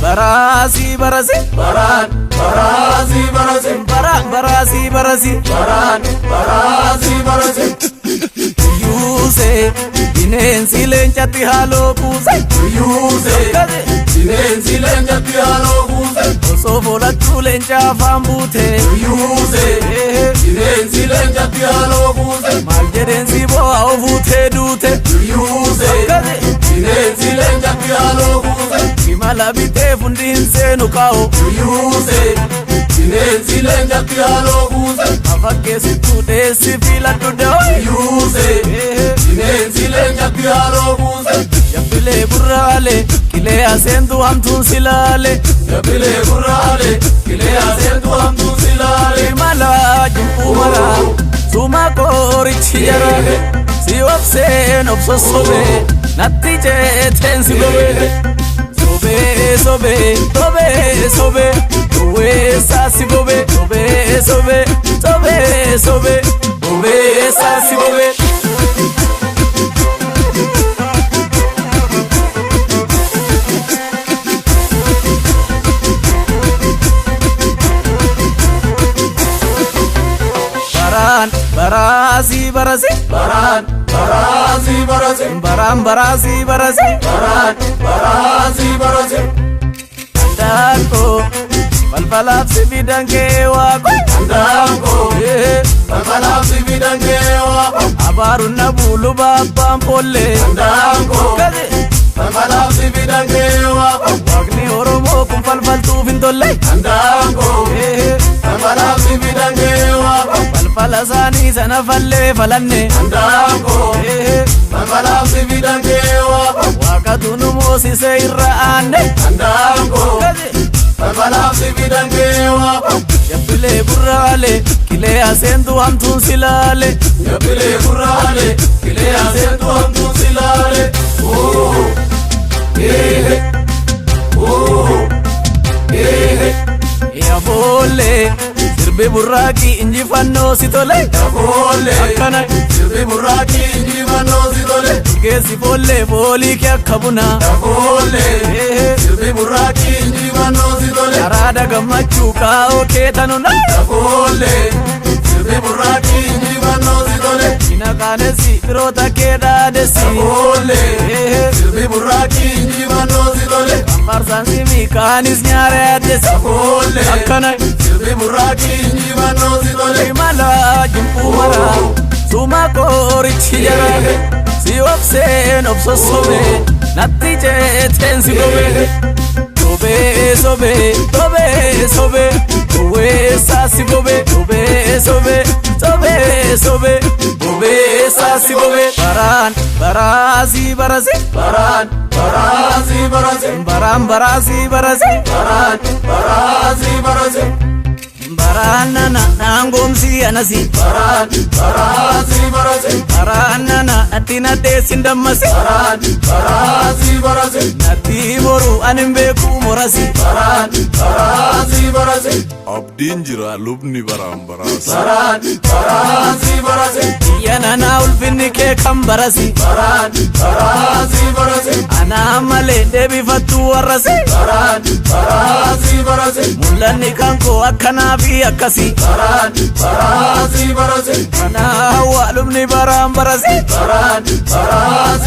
barasi barasi baran barasi barasi barasi barasi barasi barasi yuse bineensi leencatti haaloo kuuse yuse bineensi leencatti haaloo kuuse osoo foolachuu leenca afaan buute yuse bineensi leencatti haaloo kuuse maal jedheensi bo'aa ofuutee duute yuse bineensi leencatti haaloo kuuse imala bitee fundi hin seenu kaa'o yuse bineensi leencatti haaloo kuuse afakkeessittuu dheessi fiiladhu da'o yuse bineensi leencatti haaloo kuuse yabbilee gurraalee qilee aseentu hamtuun silaale yabbilee gurraalee qilee aseentu hamtuun silaale imala jibbuu maraa suma koorichi jara si obseen obsosobee natti jeeteen si gobee sobee sobee sobee sobee oweessaa si gobee sobee sobee sobee sobee oweessaa si gobee barasi barasi baran barasi barasi barasi barasi barasi barasi Danko balbalaf si bidange wako Danko balbalaf si bidange wako abaru na bulu babam polle Danko balbalaf si bidange wako wagni oromo kum balbal tu fintolle Danko balbalaf si bidange wako balbalasani sana falle falanne Danko balbalaf si bidange wako wakatunu mosise irra ande Danko balbalaf si bidange wako yabbilee gurraalee qilee aseentu hamtuun silaale yabbilee gurraalee qilee aseentu hamtuun silaale yaaboolee sirbi burraaqii injifannoo si tole yaaboolee akkana sirbi burraaqii injifannoo si tole geessi foollee foolii kee akka bunaa yaaboolee sirbi burraaqii injifannoo si tole araada gammachuu kaa'oo kee tanuna yaaboolee sirbi burraaqii injifannoo si tole ina qaanessi firoota kee dhaadessi yaaboolee sirbi burraaqii injifannoo si tole ammarsaan simii kaanis nyaara yaaddessi yaaboolee akkana sirbi burraaqii injifannoo si tole imala jibbuu maraa suma koorichi jara si obseen obsosobee natti jeeteen si gobee sobee sobee sobee sobee oweessaa si gobee sobee sobee sobee sobee oweessaa si gobee barasi barasi baran barasi barasi barasi barasi barasi barasi baranana nangomsi anasi barasi barasi baranana atina deesin dammasi barasi barasi natti moru anin beeku morasi barasi barasi abdiin jira lubni baraan baraas barasi barasi yanana ulfinni kee kan barasi barasi barasi anaa malee deebifattu warrasi barasi barasi mul'anni kan koo akkanaa fi akkasi barasi barasi anaa waa lubni baraan barasi barasi